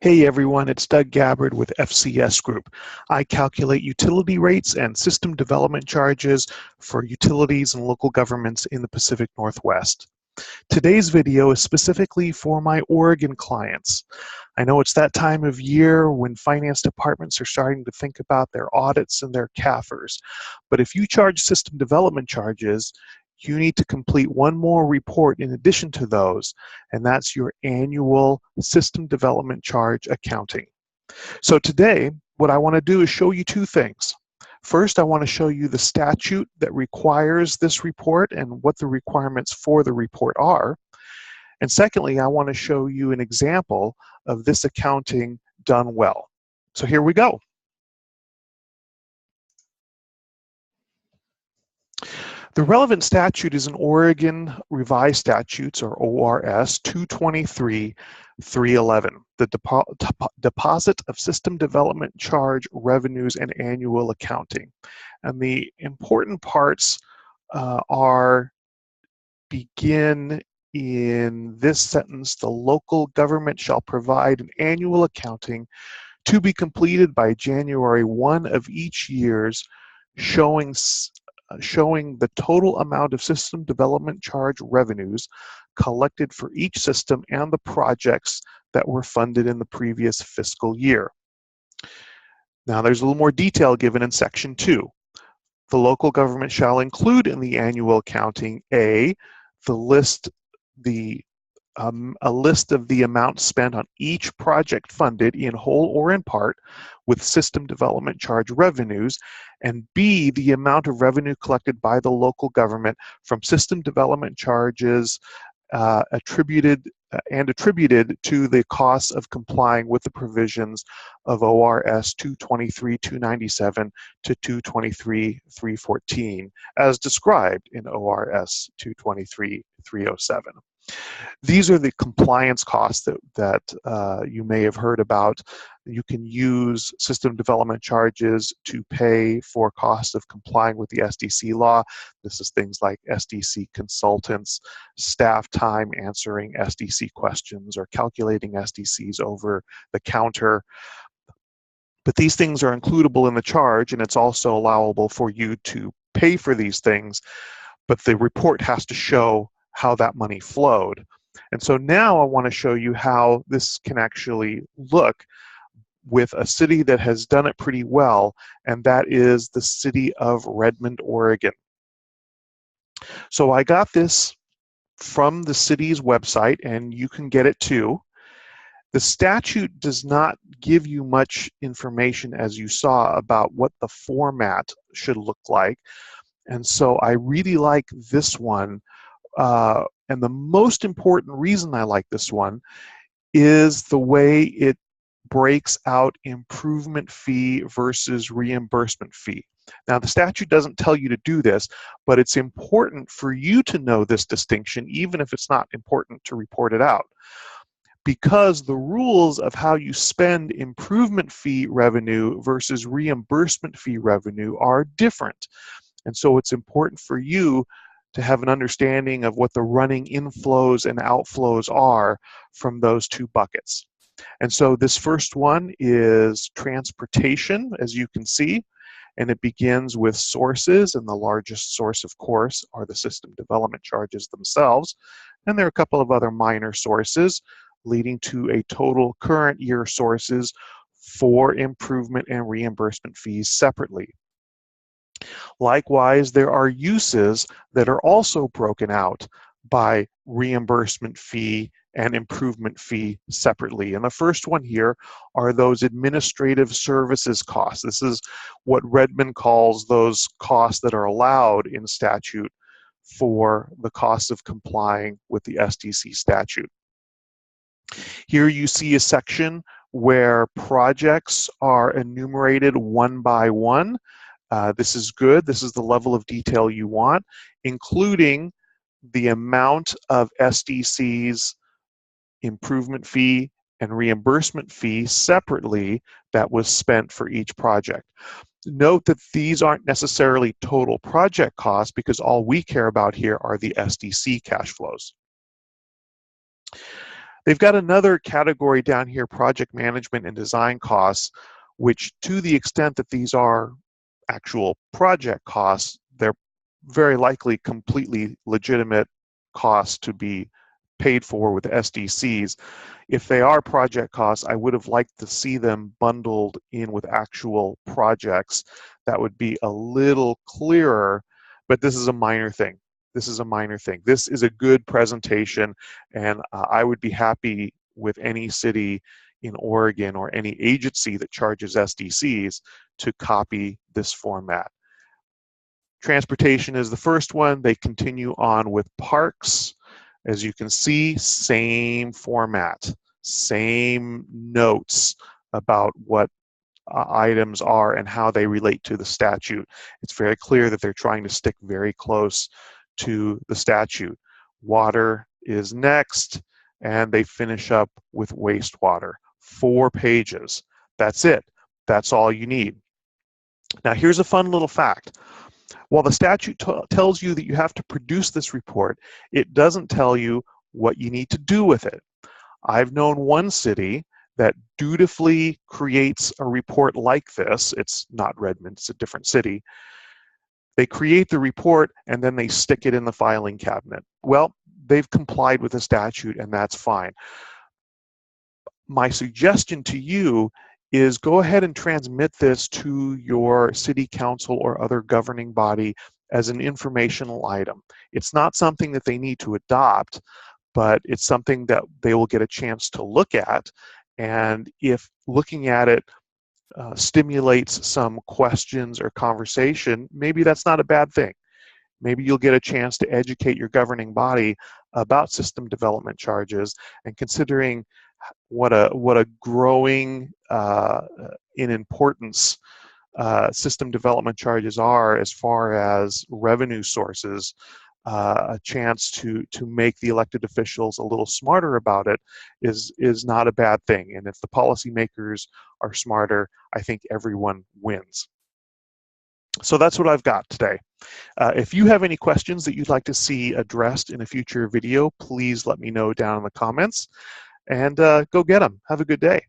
Hey everyone, it's Doug Gabbard with FCS Group. I calculate utility rates and system development charges for utilities and local governments in the Pacific Northwest. Today's video is specifically for my Oregon clients. I know it's that time of year when finance departments are starting to think about their audits and their CAFRs. But if you charge system development charges, you need to complete one more report in addition to those, and that's your annual system development charge accounting. So today, what I want to do is show you two things. First, I want to show you the statute that requires this report and what the requirements for the report are. And secondly, I want to show you an example of this accounting done well. So here we go. The relevant statute is in Oregon Revised Statutes, or ORS 223-311, the Deposit of System Development Charge Revenues and Annual Accounting. And the important parts begin in this sentence: the local government shall provide an annual accounting to be completed by January 1 of each year, showing the total amount of system development charge revenues collected for each system and the projects that were funded in the previous fiscal year. Now there's a little more detail given in section 2. The local government shall include in the annual accounting a list of the amount spent on each project funded in whole or in part with system development charge revenues, and B, the amount of revenue collected by the local government from system development charges attributed to the costs of complying with the provisions of ORS 223-297 to 223-314 as described in ORS 223-307. These are the compliance costs that you may have heard about. You can use system development charges to pay for costs of complying with the SDC law. This is things like SDC consultants, staff time answering SDC questions, or calculating SDCs over the counter. But these things are includable in the charge, and it's also allowable for you to pay for these things, but the report has to show how that money flowed. And so now I want to show you how this can actually look with a city that has done it pretty well, and that is the city of Redmond, Oregon. So I got this from the city's website, and you can get it too. The statute does not give you much information, as you saw, about what the format should look like. And so I really like this one. And the most important reason I like this one is the way it breaks out improvement fee versus reimbursement fee. Now, the statute doesn't tell you to do this, but it's important for you to know this distinction, even if it's not important to report it out, because the rules of how you spend improvement fee revenue versus reimbursement fee revenue are different. And so it's important for you to have an understanding of what the running inflows and outflows are from those two buckets. And so this first one is transportation, as you can see, and it begins with sources, and the largest source, of course, are the system development charges themselves. And there are a couple of other minor sources, leading to a total current year sources for improvement and reimbursement fees separately. Likewise, there are uses that are also broken out by reimbursement fee and improvement fee separately. And the first one here are those administrative services costs. This is what Redmond calls those costs that are allowed in statute for the costs of complying with the SDC statute. Here you see a section where projects are enumerated one by one. This is good. This is the level of detail you want, including the amount of SDC's improvement fee and reimbursement fee separately that was spent for each project. Note that these aren't necessarily total project costs, because all we care about here are the SDC cash flows. They've got another category down here, project management and design costs, which to the extent that these are actual project costs, they're very likely completely legitimate costs to be paid for with SDCs. If they are project costs, I would have liked to see them bundled in with actual projects. That would be a little clearer, but this is a minor thing. This is a minor thing. This is a good presentation, and I would be happy with any city in Oregon or any agency that charges SDCs to copy this format. Transportation is the first one. They continue on with parks. As you can see, same format, same notes about what items are and how they relate to the statute. It's very clear that they're trying to stick very close to the statute. Water is next, and they finish up with wastewater. 4 pages. That's it. That's all you need. Now here's a fun little fact. While the statute tells you that you have to produce this report, it doesn't tell you what you need to do with it. I've known one city that dutifully creates a report like this. It's not Redmond, it's a different city. They create the report and then they stick it in the filing cabinet. Well, they've complied with the statute and that's fine. My suggestion to you is go ahead and transmit this to your city council or other governing body as an informational item. It's not something that they need to adopt, but it's something that they will get a chance to look at. And if looking at it stimulates some questions or conversation, maybe that's not a bad thing. Maybe you'll get a chance to educate your governing body about system development charges, and considering what a growing in importance system development charges are as far as revenue sources, a chance to make the elected officials a little smarter about it is not a bad thing. And if the policymakers are smarter, I think everyone wins. So that's what I've got today. If you have any questions that you'd like to see addressed in a future video, please let me know down in the comments, and go get them. Have a good day.